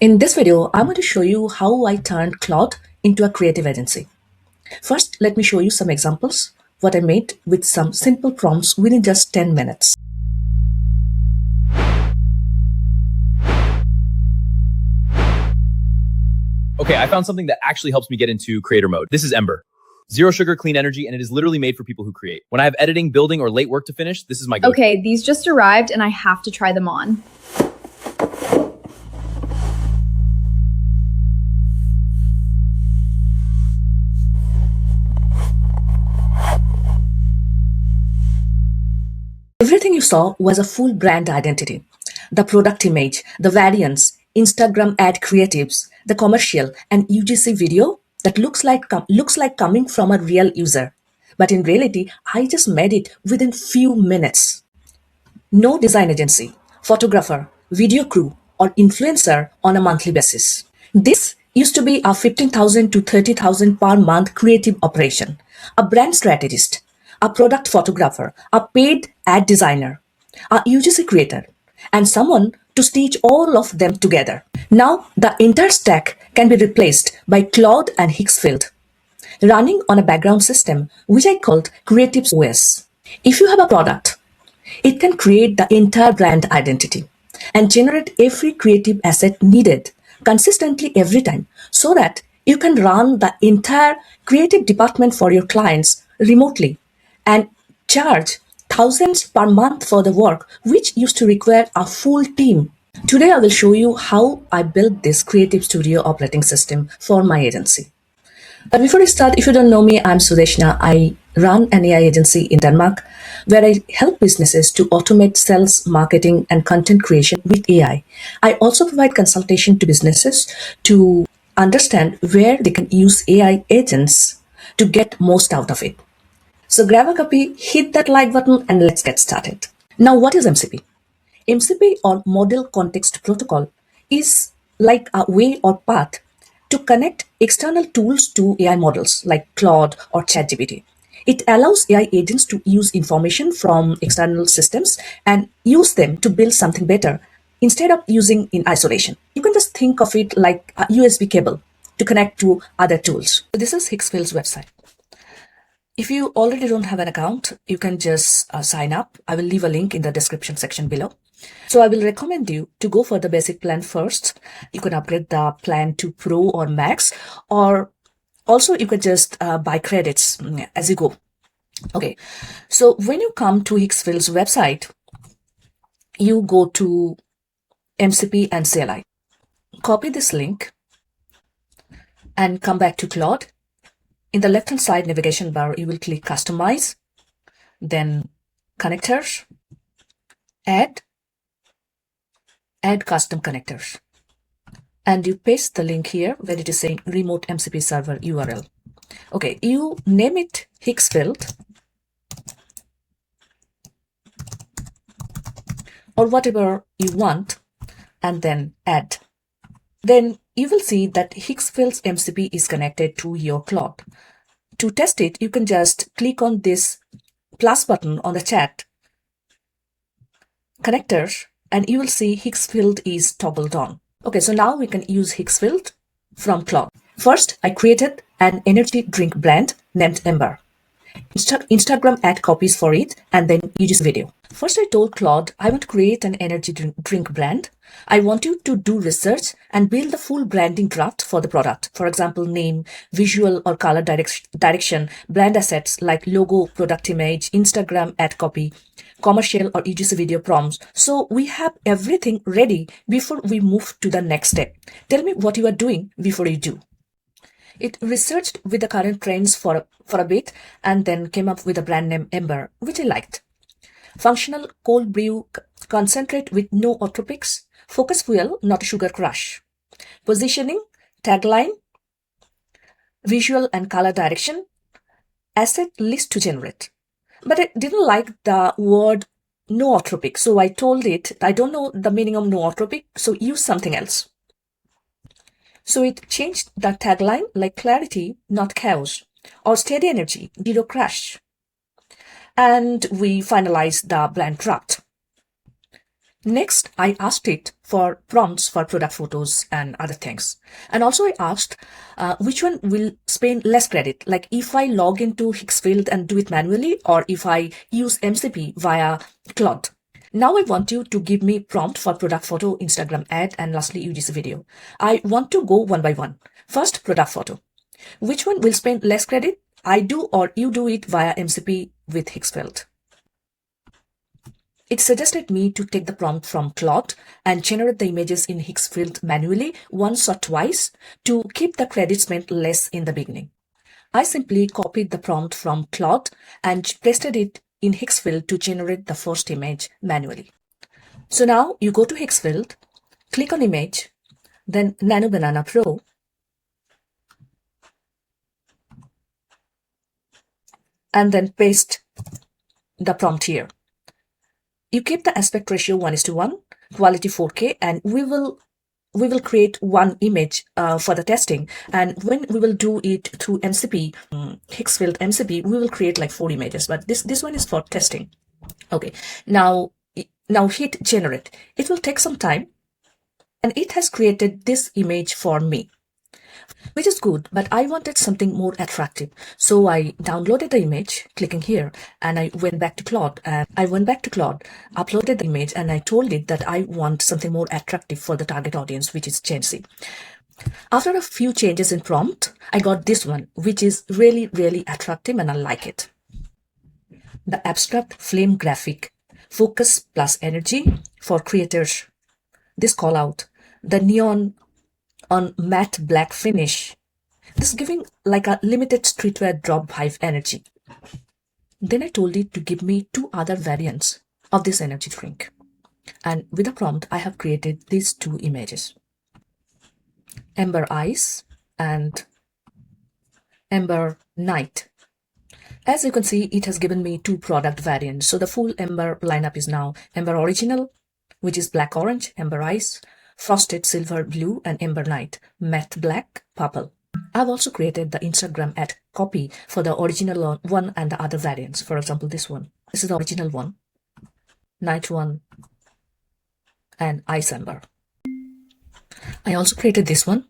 In this video, I'm going to show you how I turned Claude into a creative agency. First, let me show you some examples, what I made with some simple prompts within just 10 minutes. Okay, I found something that actually helps me get into creator mode. This is Ember. Zero sugar, clean energy, and it is literally made for people who create. When I have editing, building, or late work to finish, this is my go-to. Okay, these just arrived and I have to try them on. Everything you saw was a full brand identity. The product image, the variants, Instagram ad creatives, the commercial, and UGC video that looks like coming from a real user. But in reality, I just made it within few minutes. No design agency, photographer, video crew, or influencer on a monthly basis. This used to be a 15,000 to 30,000 per month creative operation, a brand strategist, a product photographer, a paid ad designer, a UGC creator, and someone to stitch all of them together. Now, the entire stack can be replaced by Claude and Higgsfield, running on a background system which I called Creatives OS. If you have a product, it can create the entire brand identity and generate every creative asset needed consistently every time so that you can run the entire creative department for your clients remotely and charge thousands per month for the work which used to require a full team. Today I will show you how I built this creative studio operating system for my agency. But before I start, if you don't know me, I'm Sudeshna. I run an AI agency in Denmark where I help businesses to automate sales, marketing, and content creation with AI. I also provide consultation to businesses to understand where they can use AI agents to get most out of it. So grab a copy, hit that like button, and let's get started. Now, what is MCP? MCP, or Model Context Protocol, is like a way or path to connect external tools to AI models like Claude or ChatGPT. It allows AI agents to use information from external systems and use them to build something better instead of using in isolation. You can just think of it like a USB cable to connect to other tools. So this is Highsfield's website. If you already don't have an account, you can just sign up. I will leave a link in the description section below. So I will recommend you to go for the basic plan first. You can upgrade the plan to Pro or Max, or also you can just buy credits as you go. Okay, so when you come to Highsfield's website, you go to MCP and CLI. Copy this link and come back to Claude. In the left-hand side navigation bar, you will click Customize, then Connectors, Add Custom Connectors. And you paste the link here where it is saying Remote MCP Server URL. Okay, you name it Highsfield or whatever you want, and then Add. Then you will see that Highsfield's MCP is connected to your Claude. To test it, you can just click on this plus button on the chat connectors, and you will see Highsfield is toggled on. Okay, so now we can use Highsfield from Claude. First, I created an energy drink brand named Ember. Instagram ad copies for it, and then UGC video. First, I told Claude I want to create an energy drink brand. I want you to do research and build the full branding draft for the product. For example, name, visual or color direction, brand assets like logo, product image, Instagram ad copy, commercial or UGC video prompts. So we have everything ready before we move to the next step. Tell me what you are doing before you do. It researched with the current trends for a bit and then came up with a brand name Ember, which I liked. Functional cold brew concentrate with no otropics. Focus fuel, not a sugar crush. Positioning, tagline, visual and color direction, asset list to generate. But I didn't like the word nootropic, so I told it, I don't know the meaning of nootropic, so use something else. So it changed the tagline like clarity, not chaos, or steady energy, zero crash. And we finalized the brand draft. Next, I asked it for prompts for product photos and other things. And also I asked which one will spend less credit, like if I log into Highsfield and do it manually, or if I use MCP via Claude. Now I want you to give me prompt for product photo, Instagram ad, and lastly UGC video. I want to go one by one. First, product photo. Which one will spend less credit? I do or you do it via MCP with Highsfield. It suggested me to take the prompt from Claude and generate the images in Highsfield manually once or twice to keep the credit spent less in the beginning. I simply copied the prompt from Claude and pasted it in Highsfield to generate the first image manually. So now you go to Highsfield, click on image, then Nano Banana Pro, and then paste the prompt here. You keep the aspect ratio 1:1, quality 4K, and we will create one image for the testing. And when we will do it through MCP, Highsfield MCP, we will create like 4 images, but this one is for testing. Okay, now hit generate. It will take some time, and it has created this image for me, which is good, but I wanted something more attractive. So I downloaded the image, clicking here, and I went back to Claude, uploaded the image, and I told it that I want something more attractive for the target audience, which is Gen Z. After a few changes in prompt, I got this one, which is really, really attractive, and I like it. The abstract flame graphic, focus plus energy for creators. This call out, the neon on matte black finish. This giving like a limited streetwear drop vibe energy. Then I told it to give me 2 other variants of this energy drink. And with the prompt, I have created these 2 images. Ember Ice and Ember Night. As you can see, it has given me 2 product variants. So the full Ember lineup is now Ember Original, which is black orange, Ember Ice, Frosted Silver Blue, and Ember Night, matte black purple. I've also created the Instagram ad copy for the original one and the other variants. For example, this one. This is the original one, Night one, and Ice Ember. I also created this one,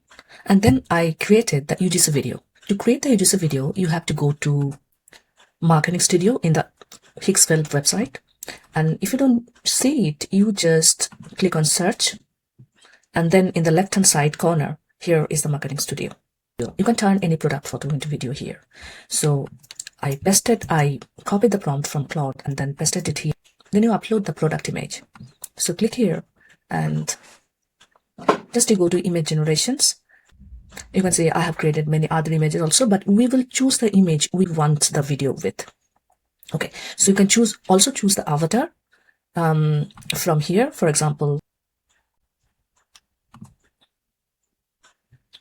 and then I created the UGC video. To create the UGC video, you have to go to Marketing Studio in the Highsfield website. And if you don't see it, you just click on search. And then in the left-hand side corner, here is the Marketing Studio. You can turn any product photo into video here. So I copied the prompt from Claude and then pasted it here. Then you upload the product image. So click here and just to go to image generations. You can see I have created many other images also, but we will choose the image we want the video with. Okay, so you can also choose the avatar from here. For example,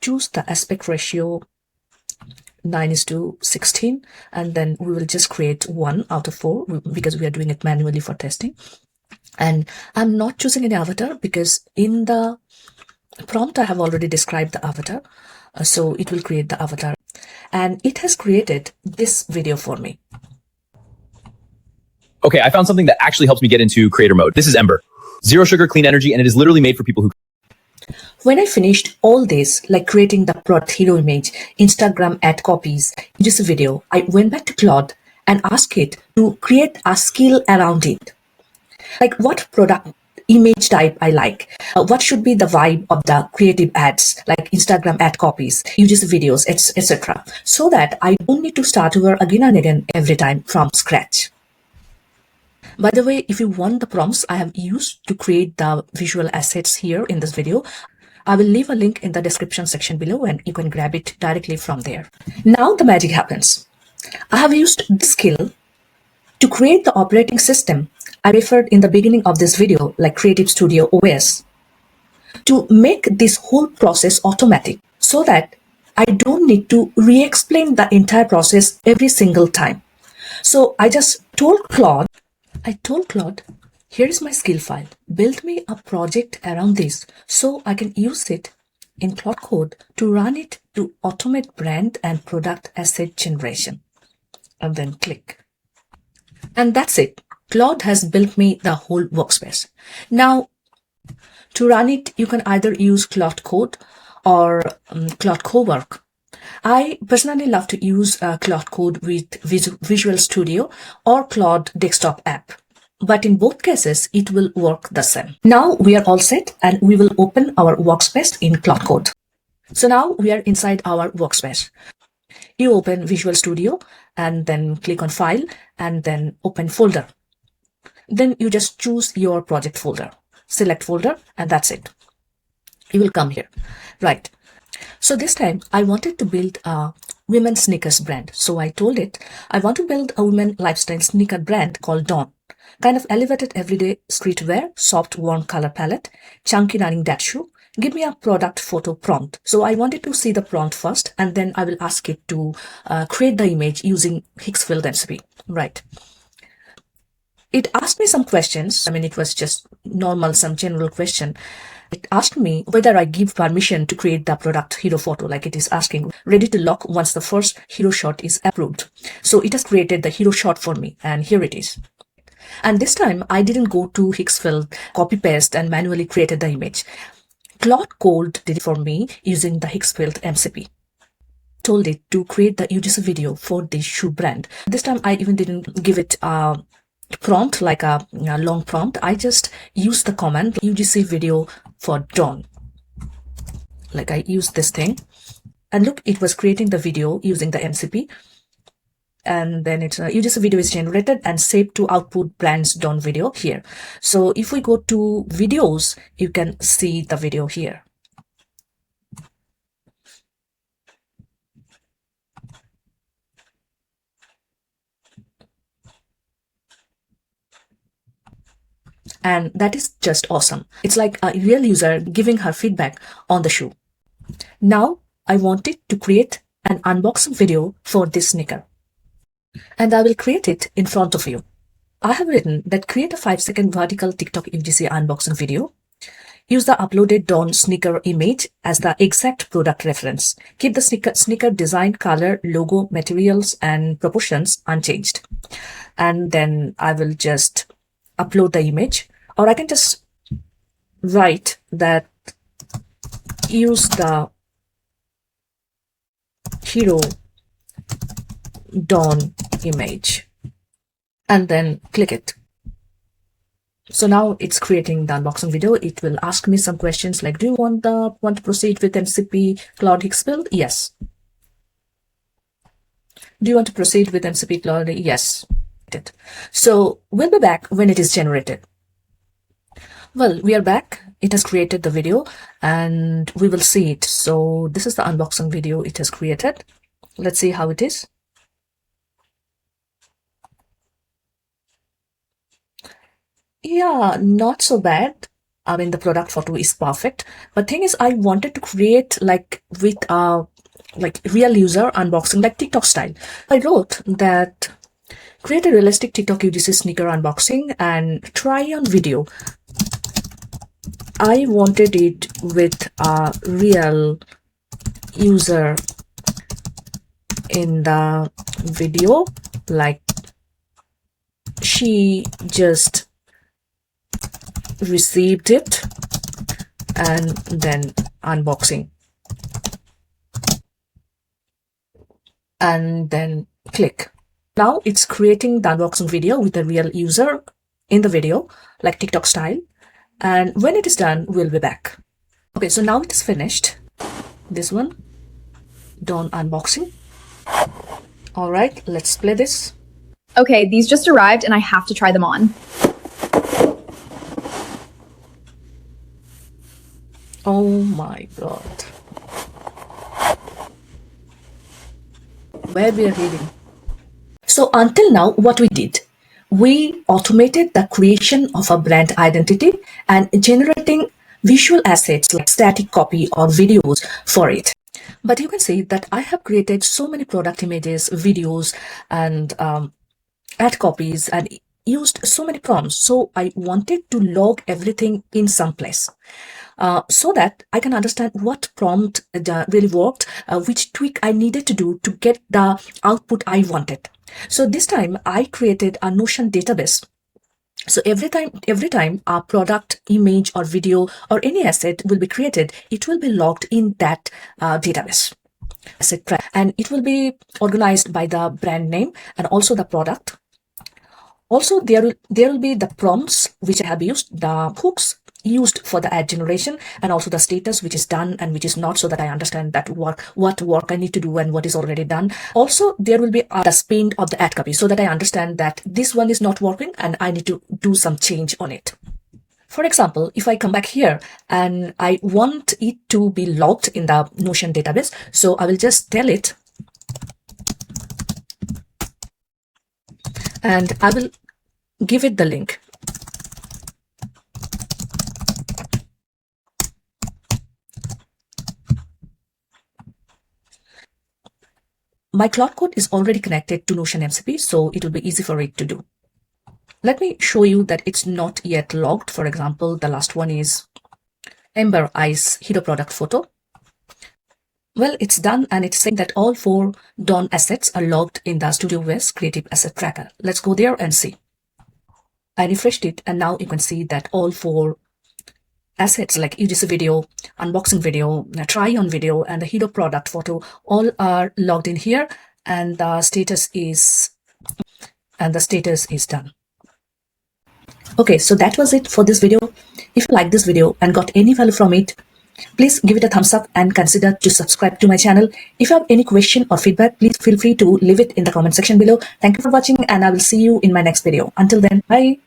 choose the aspect ratio 9:16, and then we will just create 1 out of 4 because we are doing it manually for testing. And I'm not choosing any avatar because in the prompt I have already described the avatar, so it will create the avatar, and it has created this video for me. Okay, I found something that actually helps me get into creator mode. This is Ember. Zero sugar, clean energy, and it is literally made for people who... When I finished all this, like creating the product hero image, Instagram ad copies, just a video, I went back to Claude and asked it to create a skill around it. Like what product image type I like, what should be the vibe of the creative ads, like Instagram ad copies, UGC videos, etc. So that I don't need to start over again and again every time from scratch. By the way, if you want the prompts I have used to create the visual assets here in this video, I will leave a link in the description section below and you can grab it directly from there. Now the magic happens. I have used this skill to create the operating system I referred in the beginning of this video, like Creative Studio OS, to make this whole process automatic so that I don't need to re-explain the entire process every single time. So I told Claude, here is my skill file. Build me a project around this so I can use it in Claude Code to run it to automate brand and product asset generation. And then click. And that's it. Claude has built me the whole workspace. Now, to run it, you can either use Claude Code or Claude Cowork. I personally love to use Claude Code with Visual Studio or Claude Desktop app. But in both cases, it will work the same. Now we are all set and we will open our workspace in Claude Code. So now we are inside our workspace. You open Visual Studio and then click on File and then Open Folder. Then you just choose your project folder, select folder, and that's it. You will come here. Right. So this time I wanted to build a women's sneakers brand. So I told it I want to build a women lifestyle sneaker brand called Dawn. Kind of elevated everyday streetwear, soft warm color palette, chunky running that shoe. Give me a product photo prompt. So I wanted to see the prompt first and then I will ask it to create the image using Highsfield MCP. Right. It asked me some questions. I mean, it was just normal, some general question. It asked me whether I give permission to create the product hero photo, like it is asking, ready to lock once the first hero shot is approved. So it has created the hero shot for me, and here it is. And this time I didn't go to Highsfield, copy paste and manually created the image. Claude Code did it for me using the Highsfield MCP. Told it to create the UGC video for this shoe brand. This time I even didn't give it a prompt like a long prompt. I just used the command UGC video for Dawn. Like I used this thing and look, it was creating the video using the MCP. And then it's UGC video is generated and saved to output brand's Dawn video here. So if we go to videos, you can see the video here. And that is just awesome. It's like a real user giving her feedback on the shoe. Now I wanted to create an unboxing video for this sneaker. And I will create it in front of you. I have written that create a 5-second vertical TikTok UGC unboxing video. Use the uploaded Dawn sneaker image as the exact product reference. Keep the sneaker design, color, logo, materials, and proportions unchanged. And then I will just upload the image, or I can just write that use the hero Dawn image and then click it. So now it's creating the unboxing video. It will ask me some questions like, do you want to proceed with MCP Claude Higgsfield? Yes. Do you want to proceed with MCP Claude? Yes. So we'll be back when it is generated. Well, we are back. It has created the video and we will see it. So this is the unboxing video it has created. Let's see how it is. Yeah, not so bad. I mean, the product photo is perfect. But thing is, I wanted to create like with like real user unboxing, like TikTok style. I wrote that create a realistic TikTok UGC sneaker unboxing and try on video. I wanted it with a real user in the video, like she just received it and then unboxing and then click. Now it's creating the unboxing video with a real user in the video, like TikTok style. And when it is done, we'll be back. Okay, so now it is finished. This one, Dawn unboxing. All right, let's play this. Okay, these just arrived and I have to try them on. Oh my God. Where we are reading. So until now, what we did, we automated the creation of a brand identity and generating visual assets like static copy or videos for it. But you can see that I have created so many product images, videos, and ad copies and used so many prompts. So I wanted to log everything in some place. So that I can understand what prompt really worked, which tweak I needed to do to get the output I wanted. So this time I created a Notion database So every time our product image or video or any asset will be created, it will be logged in that database asset track, and it will be organized by the brand name and also the product. Also, there will be the prompts which I have used, the hooks used for the ad generation, and also the status which is done and which is not, so that I understand that what work I need to do and what is already done. Also, there will be the spin of the ad copy, so that I understand that this one is not working and I need to do some change on it. For example, if I come back here and I want it to be logged in the Notion database, so I will just tell it, and I will give it the link. My Claude code is already connected to Notion MCP, so it will be easy for it to do. Let me show you that it's not yet logged. For example, the last one is Ember Ice Hero product photo. Well, it's done, and it's saying that all 4 Dawn assets are logged in the Studio West Creative Asset Tracker. Let's go there and see. I refreshed it, and now you can see that all 4 assets like UGC video, unboxing video, try on video, and the hero product photo all are logged in here, and the status is done. Okay, so that was it for this video. If you like this video and got any value from it, please give it a thumbs up and consider to subscribe to my channel. If you have any question or feedback, please feel free to leave it in the comment section below. Thank you for watching, and I will see you in my next video. Until then, bye.